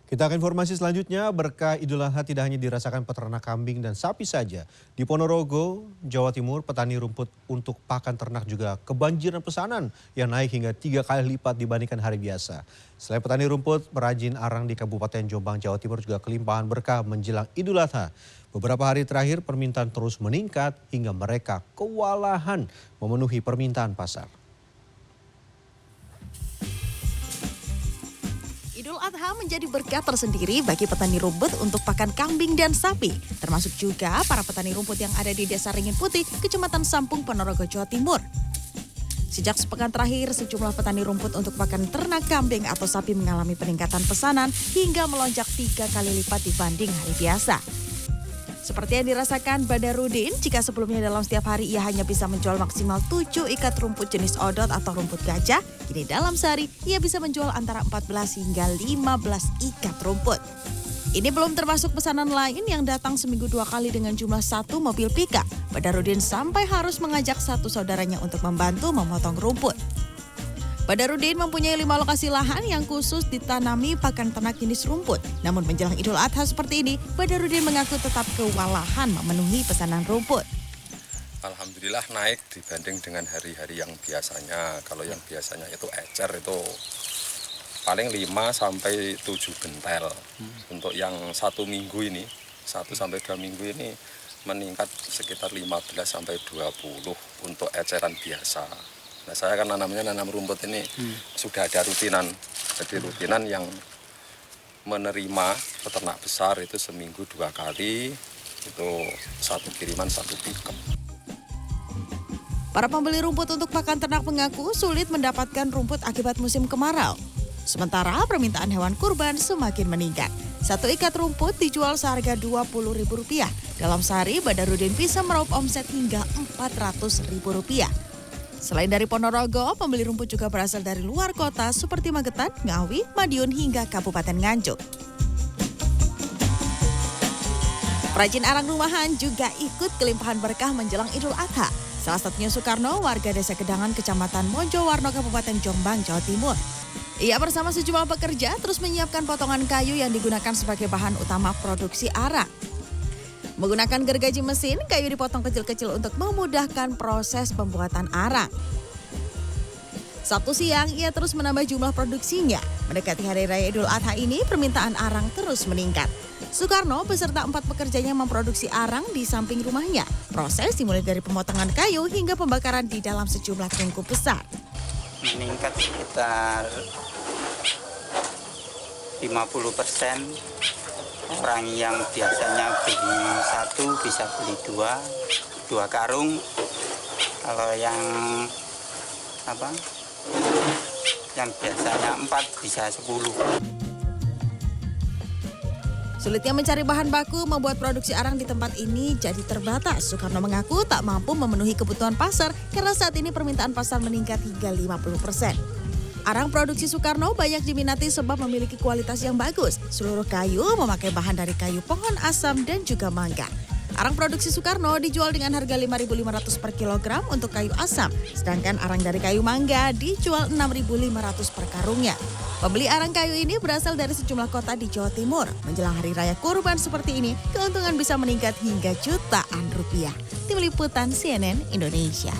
Kita ke informasi selanjutnya, berkah Idul Adha tidak hanya dirasakan peternak kambing dan sapi saja. Di Ponorogo, Jawa Timur, petani rumput untuk pakan ternak juga kebanjiran pesanan yang naik hingga 3 kali lipat dibandingkan hari biasa. Selain petani rumput, perajin arang di Kabupaten Jombang, Jawa Timur juga kelimpahan berkah menjelang Idul Adha. Beberapa hari terakhir permintaan terus meningkat hingga mereka kewalahan memenuhi permintaan pasar. Idul Adha menjadi berkah tersendiri bagi petani rumput untuk pakan kambing dan sapi, termasuk juga para petani rumput yang ada di Desa Ringin Putih, Kecamatan Sampung, Ponorogo, Jawa Timur. Sejak sepekan terakhir, sejumlah petani rumput untuk pakan ternak kambing atau sapi mengalami peningkatan pesanan hingga melonjak 3 kali lipat dibanding hari biasa. Seperti yang dirasakan Badarudin, jika sebelumnya dalam setiap hari ia hanya bisa menjual maksimal 7 ikat rumput jenis odot atau rumput gajah, kini dalam sehari ia bisa menjual antara 14 hingga 15 ikat rumput. Ini belum termasuk pesanan lain yang datang seminggu 2 kali dengan jumlah 1 mobil pickup. Badarudin sampai harus mengajak satu saudaranya untuk membantu memotong rumput. Badarudin mempunyai 5 lokasi lahan yang khusus ditanami pakan ternak jenis rumput. Namun menjelang Idul Adha seperti ini, Badarudin mengaku tetap kewalahan memenuhi pesanan rumput. Alhamdulillah naik dibanding dengan hari-hari yang biasanya. Kalau yang biasanya itu ecer itu paling 5 sampai 7 gentel. Untuk yang 1 minggu ini, 1 sampai 2 minggu ini meningkat sekitar 15 sampai 20 untuk eceran biasa. Nah, saya kan nanam rumput ini sudah ada rutinan. Jadi rutinan yang menerima peternak besar itu seminggu 2 kali, itu 1 kiriman 1 pickup. Para pembeli rumput untuk pakan ternak mengaku sulit mendapatkan rumput akibat musim kemarau. Sementara permintaan hewan kurban semakin meningkat. 1 ikat rumput dijual seharga Rp20.000. Dalam sehari, Badarudin bisa meraup omset hingga Rp400.000. Selain dari Ponorogo, pembeli rumput juga berasal dari luar kota seperti Magetan, Ngawi, Madiun hingga Kabupaten Nganjuk. Perajin arang rumahan juga ikut kelimpahan berkah menjelang Idul Adha. Salah satunya Soekarno, warga Desa Kedangan, Kecamatan Mojowarno, Kabupaten Jombang, Jawa Timur. Ia bersama sejumlah pekerja terus menyiapkan potongan kayu yang digunakan sebagai bahan utama produksi arang. Menggunakan gergaji mesin, kayu dipotong kecil-kecil untuk memudahkan proses pembuatan arang. Sabtu siang, ia terus menambah jumlah produksinya. Mendekati Hari Raya Idul Adha ini, permintaan arang terus meningkat. Soekarno beserta 4 pekerjanya memproduksi arang di samping rumahnya. Proses dimulai dari pemotongan kayu hingga pembakaran di dalam sejumlah tungku besar. Meningkat sekitar 50%. Orang yang biasanya beli 1 bisa beli 2 karung. Kalau yang biasanya 4 bisa 10. Sulitnya mencari bahan baku membuat produksi arang di tempat ini jadi terbatas. Soekarno mengaku tak mampu memenuhi kebutuhan pasar karena saat ini permintaan pasar meningkat hingga 50%. Arang produksi Soekarno banyak diminati sebab memiliki kualitas yang bagus. Seluruh kayu memakai bahan dari kayu pohon asam dan juga mangga. Arang produksi Soekarno dijual dengan harga Rp5.500 per kilogram untuk kayu asam, sedangkan arang dari kayu mangga dijual Rp6.500 per karungnya. Pembeli arang kayu ini berasal dari sejumlah kota di Jawa Timur. Menjelang Hari Raya Kurban seperti ini, keuntungan bisa meningkat hingga jutaan rupiah. Tim Liputan CNN Indonesia.